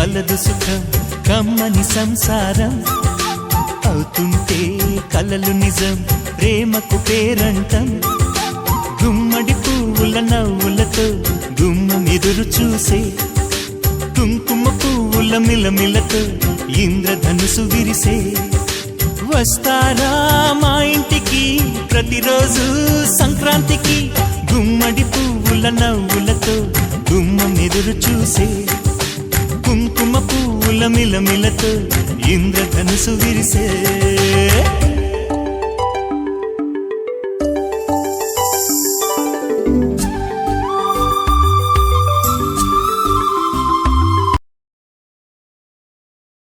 కలదు సుఖం కమ్మని సంసారం అవుతుంటే కలలు నిజం ప్రేమకు పేరంటం గుమ్మడి పువ్వుల నవ్వులతో గుమ్మం ఎదురు చూసే కుంకుమ పువ్వుల మిలమిలతో ఇంద్రధనుసు విరిసే వస్తారా మా ఇంటికి ప్రతిరోజు సంక్రాంతికి గుమ్మడి పువ్వుల నవ్వులతో గుమ్మం ఎదురు చూసే కుంకుమ పువ్వుల మిలమిలతో ఇంద్రధనుసు విరిసే